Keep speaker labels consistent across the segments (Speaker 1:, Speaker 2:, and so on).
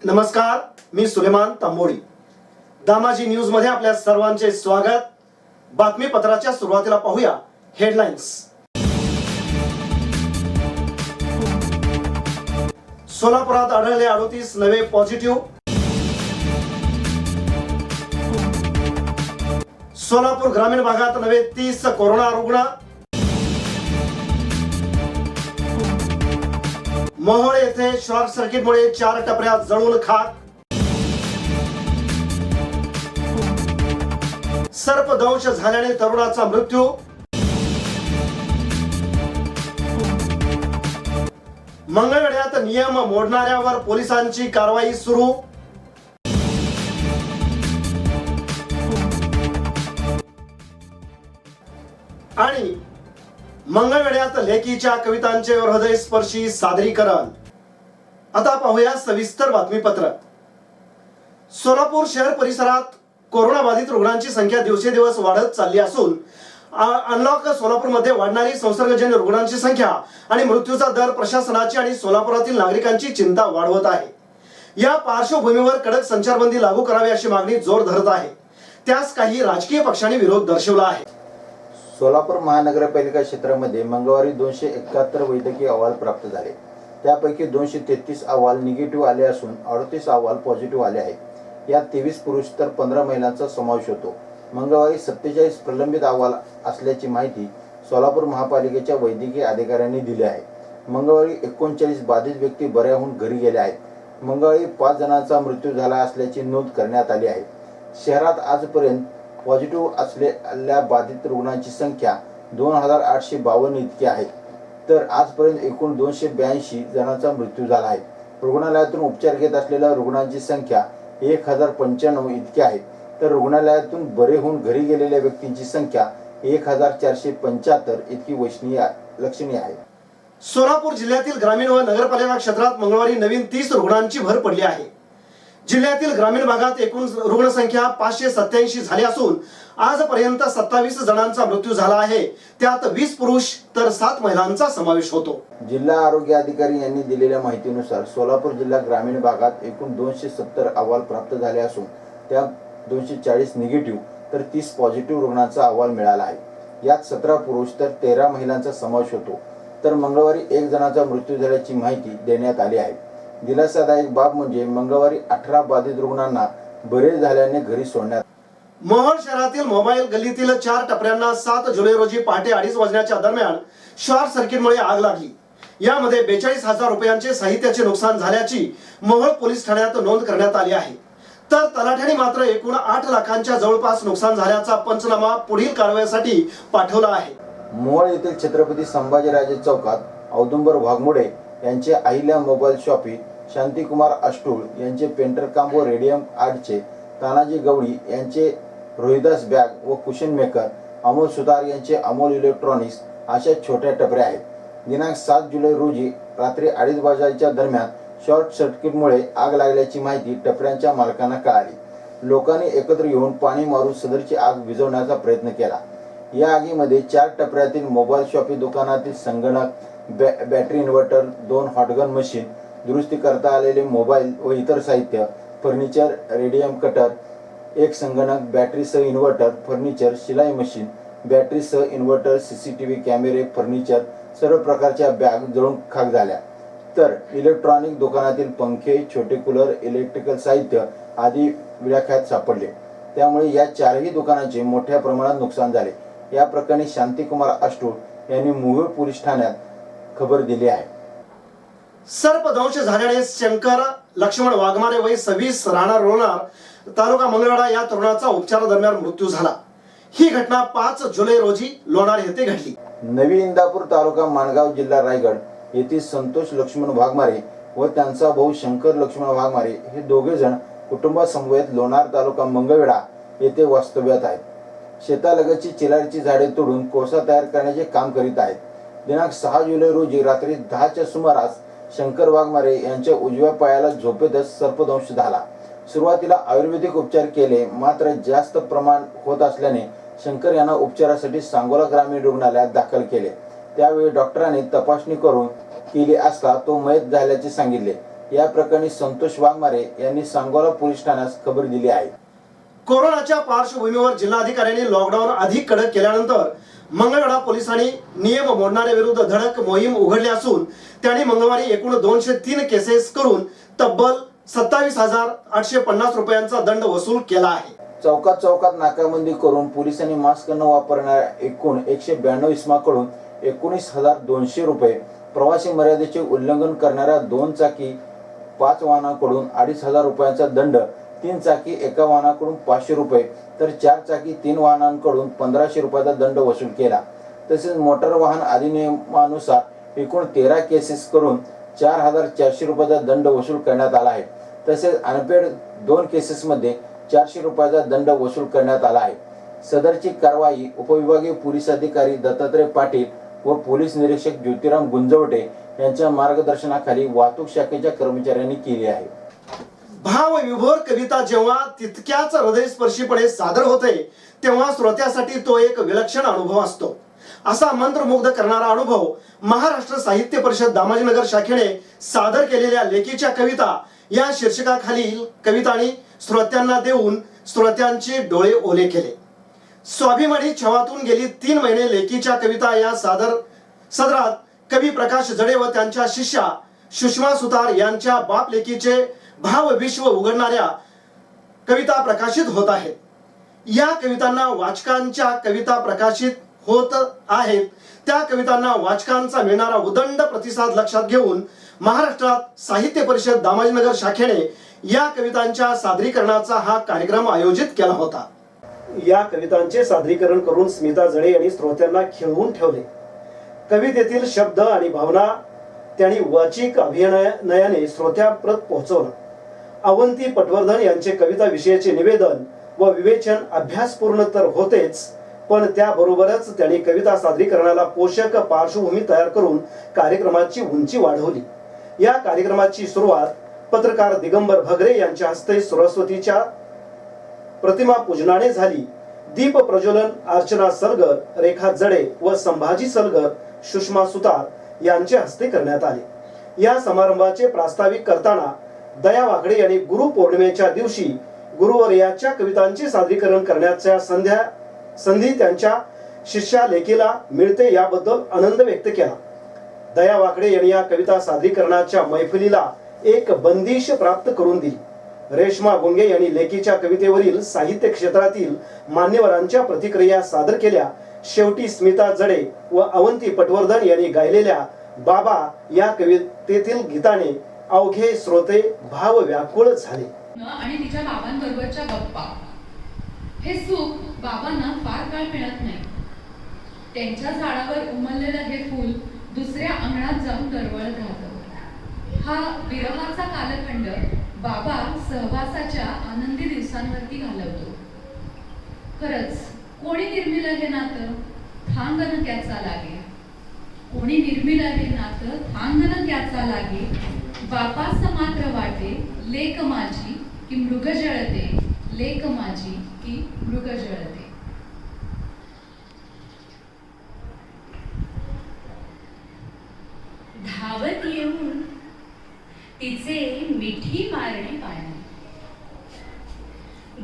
Speaker 1: नमस्कार, मी सुलेमान तांबोळी. दामाजी न्यूज मध्ये आपल्या सर्वांचे स्वागत. बातमीपत्राच्या सुरुवातीला पाहूया हेडलाईन्स. सोलापुरात आढळले 38 नवे पॉझिटिव्ह. सोलापूर ग्रामीण भागात नवे 30 कोरोना रुग्ण. मोहोळ येथे शॉर्ट सर्किटमुळे 4 टपऱ्या जळून खाक. सर्पदंश झाल्याने तरुणाचा मृत्यू. मंगळवेढ्यात नियम मोडणाऱ्यावर पोलिसांची कारवाई सुरू. आणि मंगळवेढ्यात लेकीच्या कवितांचे हृदयस्पर्शी सादरीकरण. आता पाहूया सविस्तर बातमीपत्र. सोलापूर शहर परिसरात कोरोना बाधित रुग्णांची संख्या दिवसेंदिवस वाढत चालली असून अनलॉक सोलापूरमध्ये वाढणारी संसर्गजन्य रुग्णांची संख्या आणि मृत्यूचा दर प्रशासनाची आणि सोलापुरातील नागरिकांची चिंता वाढवत आहे. या पार्श्वभूमीवर कडक संचारबंदी लागू करावी अशी मागणी जोर धरत आहे. त्यास काही राजकीय पक्षांनी विरोध दर्शवला आहे.
Speaker 2: सोलापूर महानगरपालिका क्षेत्रामध्ये मंगळवारी 271 वैद्यकीय अहवाल प्राप्त झाले. त्यापैकी 233 अहवाल निगेटिव्ह आले असून 38 अहवाल पॉझिटिव्ह आले आहेत. यात 23 पुरुष तर 15 महिलांचा समावेश होतो. मंगळवारी 47 प्रलंबित अहवाल असल्याची माहिती सोलापूर महापालिकेच्या वैद्यकीय अधिकाऱ्यांनी दिली आहे. मंगळवारी 39 बाधित व्यक्ती बऱ्या होऊन घरी गेल्या आहेत. मंगळवारी 5 जणांचा मृत्यू झाला असल्याची नोंद करण्यात आली आहे. शहरात आजपर्यंत पॉझिटिव्ह असलेल्या बाधित रुग्णांची संख्या 2852 इतकी आहे. तर आजपर्यंत एकूण 282 जणांचा मृत्यू झाला आहे. रुग्णालयातून उपचार घेत असलेल्या रुग्णांची संख्या 1095 इतकी आहे. तर रुग्णालयातून बरे होऊन घरी गेलेल्या व्यक्तींची संख्या 1475 इतकी लक्षणीय आहे.
Speaker 1: सोलापूर जिल्ह्यातील ग्रामीण व नगरपालिका क्षेत्रात मंगळवारी नवीन 30 रुग्णांची भर पडली आहे. जिल्ह्यातील ग्रामीण भागात एकूण रुग्णसंख्या 587 झाली असून आजपर्यंत 27 जणांचा मृत्यू झाला आहे. त्यात 20 पुरुष तर 7 महिलांचा समावेश होतो.
Speaker 2: जिल्हा आरोग्य अधिकारी यांनी दिलेल्या माहितीनुसार सोलापूर जिल्हा ग्रामीण भागात एकूण 270 अहवाल प्राप्त झाले असून त्यात 240 निगेटिव्ह तर 30 पॉझिटिव्ह रुग्णांचा अहवाल मिळाला आहे. यात 17 पुरुष तर 13 महिलांचा समावेश होतो. तर मंगळवारी 1 जणांचा मृत्यू झाल्याची माहिती देण्यात आली आहे. दिलासादायक बाब म्हणजे मंगळवारी 18 बाधित रुग्णांना बरे झाल्याने घरी सोडण्यात.
Speaker 1: मोहोळ शहरातील मोबाईल गल्लीतील 4 टपऱ्यांना 7 जुलै रोजी पहाटे 2:30 वाजण्याच्या दरम्यान शॉर्ट सर्किटमुळे आग लागली. यामध्ये 42,000 रुपयांचे साहित्याचे नुकसान झाल्याची मोहोळ पोलीस ठाण्यात नोंद करण्यात आली आहे. तर तलाठ्याने मात्र एकूण 8 लाखांच्या जवळपास नुकसान झाल्याचा पंचनामा पुढील कारवाईसाठी पाठवला आहे.
Speaker 2: मोहोळ येथील छत्रपती संभाजीराजे चौकात औदुंबर वाघमोडे यांचे अहिल्या मोबाईल शॉपी, शांतिकुमार अष्टूळ यांचे पेंटर काम व रेडियम आर्टचे, तानाजी गवळी यांचे रोहिदास बॅग व कुशन मेकर, अमोल सुतार यांचे अमोल इलेक्ट्रॉनिक्स अशा छोट्या टपऱ्या आहेत. दिनांक 7 जुलै रोजी रात्री 2:30 वाजण्याच्या दरम्यान शॉर्ट सर्किटमुळे आग लागल्याची माहिती टपऱ्यांच्या मालकांना कळाली. लोकांनी एकत्र येऊन पाणी मारून सदरची आग विझवण्याचा प्रयत्न केला. या आगीमध्ये 4 टपऱ्यातील मोबाईल शॉपी दुकानातील संगणक, बॅटरी इन्व्हर्टर, 2 हॉटगन मशीन, दुरुस्ती करता आलेले मोबाईल व इतर साहित्य, फर्निचर, रेडियम कटर, 1 संगणक, बॅटरीसह इन्व्हर्टर, फर्निचर, शिलाई मशीन, बॅटरीसह इन्व्हर्टर, CCTV कॅमेरे, फर्निचर, सर्व प्रकारच्या बॅग जळून खाक झाल्या. तर इलेक्ट्रॉनिक दुकानातील पंखे, छोटे कूलर, इलेक्ट्रिकल साहित्य आदी विळख्यात सापडले. त्यामुळे या 4ही दुकानांचे मोठ्या प्रमाणात नुकसान झाले. या प्रकरणी शांतिकुमार अष्टूळ यांनी मोहोळ पोलीस ठाण्यात खबर दिली आहे.
Speaker 1: सर्पदंश झाल्याने शंकर लक्ष्मण वाघमारे वय 26 राहणार लोणार तालुका मंगळवेढा या तरुणाचा उपचारादरम्यान मृत्यू झाला. ही घटना 5 जुलै रोजी लोणार येथे घडली.
Speaker 2: नवी इंदापूर तालुका माणगाव जिल्हा रायगड येथील संतोष लक्ष्मण वाघमारे व त्यांचा भाऊ शंकर लक्ष्मण वाघमारे हे दोघे जण कुटुंबासमवेत लोणार तालुका मंगळवेढा येथे वास्तव्यात आहेत. शेतालगतची चिलारीची झाडे तोडून कोळसा तयार करण्याचे काम करीत आहेत. दिनांक 6 जुलै रोजी रात्री 10च्या सुमारास शंकर वाघमारे यांच्या उजव्या पायाला झोपेतच सर्पदंश झाला. सुरुवातीला आयुर्वेदिक उपचार केले, मात्र जास्त प्रमाण होत असल्याने शंकर यांना उपचारासाठी सांगोला ग्रामीण रुग्णालयात दाखल केले. त्यावेळी डॉक्टरांनी तपासणी करून केली असता तो मयत झाल्याचे सांगितले. या प्रकरणी संतोष वाघमारे यांनी सांगोला पोलीस ठाण्यास खबर दिली आहे.
Speaker 1: कोरोनाच्या पार्श्वभूमीवर जिल्हाधिकाऱ्यांनी लॉकडाऊन अधिक कडक केल्यानंतर मंगळवेढा पोलिसांनी नियम मोडणाऱ्या विरुद्ध धडक मोहीम उघडली असून त्यांनी मंगळवारी एकूण 203 केसेस करून तब्बल 27,850 रुपयांचा दंड वसूल केला आहे.
Speaker 2: चौकात चौकात नाकाबंदी करून पोलिसांनी मास्क न वापरणाऱ्या एकूण 192 इसमाकडून 19,200 रुपये, प्रवासी मर्यादेचे उल्लंघन करणाऱ्या 2 चाकी 5 वाहनांकडून 2,500 रुपयांचा दंड, 3 चाकी एका वाहनाकडून 500 रुपये तर 4 चाकी 3 वाहनांकडून 1,500 रुपयाचा दंड वसूल केला. तसेच मोटार वाहन अधिनियमानुसार एकूण 13 केसेस करून 4,400 रुपयाचा दंड वसूल करण्यात आला आहे. तसेच अनपेड 2 केसेसमध्ये 400 रुपयाचा दंड वसूल करण्यात आला आहे. सदरची कारवाई उपविभागीय पोलीस अधिकारी दत्तात्रय पाटील व पोलीस निरीक्षक ज्योतिराम गुंजवटे यांच्या मार्गदर्शनाखाली वाहतूक शाखेच्या कर्मचाऱ्यांनी केली आहे.
Speaker 1: भावविभोर कविता जेव्हा तितक्याच हृदयस्पर्शीपणे सादर होते तेव्हा श्रोत्यासाठी तो एक विलक्षण अनुभव असतो. असा मंत्रमुग्ध करणारा अनुभव महाराष्ट्र साहित्य परिषद दामाजीनगर शाखेने सादर केलेल्या लेखीच्या कविता या शीर्षकाखालील कवितांनी श्रोत्यांना देऊन श्रोत्यांचे डोळे ओले केले. स्वाभिमानी छवातून गेली 3 महिने लेखीच्या कविता या सदरात कवी प्रकाश जडे व त्यांच्या शिष्या सुषमा सुतार यांच्या बाप लेखीचे भावविश्व उघडणाऱ्या कविता प्रकाशित होत आहेत. या कवितांना वाचकांच्या कविता प्रकाशित होत आहेत त्या कवितांना वाचकांचा मिळणारा उदंड प्रतिसाद लक्षात घेऊन महाराष्ट्रात साहित्य परिषद दामाजीनगर शाखेने या कवितांच्या सादरीकरणाचा हा कार्यक्रम आयोजित केला होता. या कवितांचे सादरीकरण करून स्मिता जडे यांनी श्रोत्यांना खिळवून ठेवले. कवितेतील शब्द आणि भावना त्यांनी वाचिक अभिनयाने श्रोत्यापर्यंत पोहोचवलं. अवंती पटवर्धन यांचे कविता विषयाचे निवेदन व विवेचन अभ्यासपूर्ण तर होतेच, पण त्याबरोबरच त्यांनी कविता सादरीकरणाला पोषक पार्श्वभूमी तयार करून कार्यक्रमाची उंची वाढवली. या कार्यक्रमाची सुरुवात पत्रकार दिगंबर भगरे यांच्या हस्ते सरस्वतीच्या प्रतिमा पूजनाने झाली. दीप प्रज्वलन अर्चना सलगर, रेखा जडे व संभाजी सलगर, सुषमा सुतार यांच्या हस्ते करण्यात आले. या समारंभाचे प्रास्ताविक करताना दया वाकडे यांनी गुरु पौर्णिमेच्या दिवशी गुरुवर्याच्या कवितांचे सादरीकरण करण्याच्या संधी त्यांच्या शिष्या लेकीला मिळते याबद्दल आनंद व्यक्त केला. दया वाकडे यांनी या कविता सादरीकरणाच्या मैफिलीला एक बंदिश प्राप्त करून दिली. रेश्मा गुंगे यांनी लेखीच्या कवितेवरील साहित्य क्षेत्रातील मान्यवरांच्या प्रतिक्रिया सादर केल्या. शेवटी स्मिता जडे व अवंती पटवर्धन यांनी गायलेल्या बाबा या कवितेतील गीताने अवघे श्रोते भाव व्याकुळ झाले.
Speaker 3: आणि तिच्या बाबांबरोबरच्या गप्पा, हे सुख बाबांना फार काळ मिळत नाही. त्यांच्या झाडावर उमललेलं हे फूल दुसऱ्या अंगणात जाऊन दरवळत राहतं. हा विरहाचा कालखंड बाबा सहवासाच्या आनंदी दिवसांवरती घालवतो. खरंच कोणी निर्मिलं हे नातं थांगन त्याचा लागे, कोणी निर्मिलं हे नातं थांगन त्याचा लागे. बापास मात्र वाटे लेक माझी की मृग जळते, लेक माझी की मृग जळते. धावत येऊन तिचे मिठी मारणे पायाला,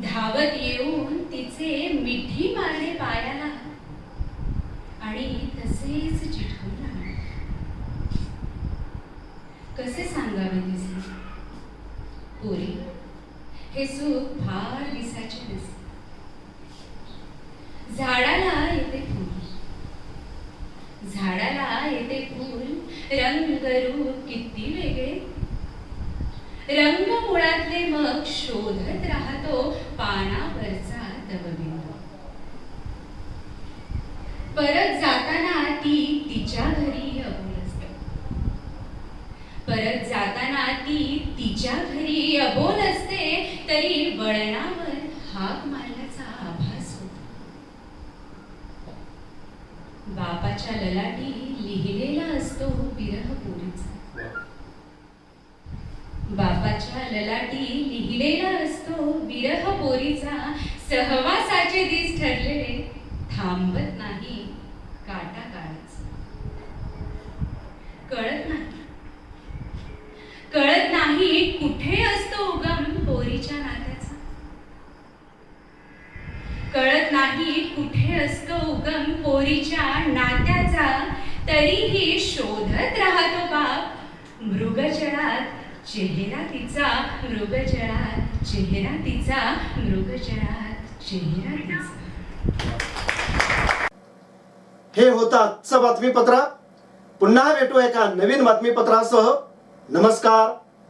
Speaker 3: धावत येऊन तिचे मिठी मारणे पायाला आणि तसेच चिठवून राहणे. कसे सांगावे तिचे पोरी, हे सुख फार दिसायचे दिसते. झाडाला येते फूल, झाडाला येते फूल, रंग रूप किती वेगळे. रंग मुळातले मग शोधत राहतो पानावरचा दवबिंदू. परत जाताना ती तिच्या घरी अबोल असते, परत जाताना ती तिच्या घरी अबोल असते. तरी वळणावर हाक मारण्याचा आभास होतो. बापाच्या ललाटी लिहिलेला असतो विरह पोरीचा, बापाच्या ललाटी लिहिलेला असतो विरह पोरीचा. सहवासाचे दिस ठरलेले थांबत नाही काटा काळाचा. कळत नाही
Speaker 4: नाही कुठे असतो उगम पोरीच्या नात्याचा, तरीही शोधत राहतो बाप मृगजळात चेहरा तिचा, मृगजळात चेहरा तिचा, मृगजळात चेहरा तिचा.
Speaker 1: हे होतं आजचं बातमीपत्र. पुन्हा भेटू एका नवीन बातमीपत्रासह. नमस्कार.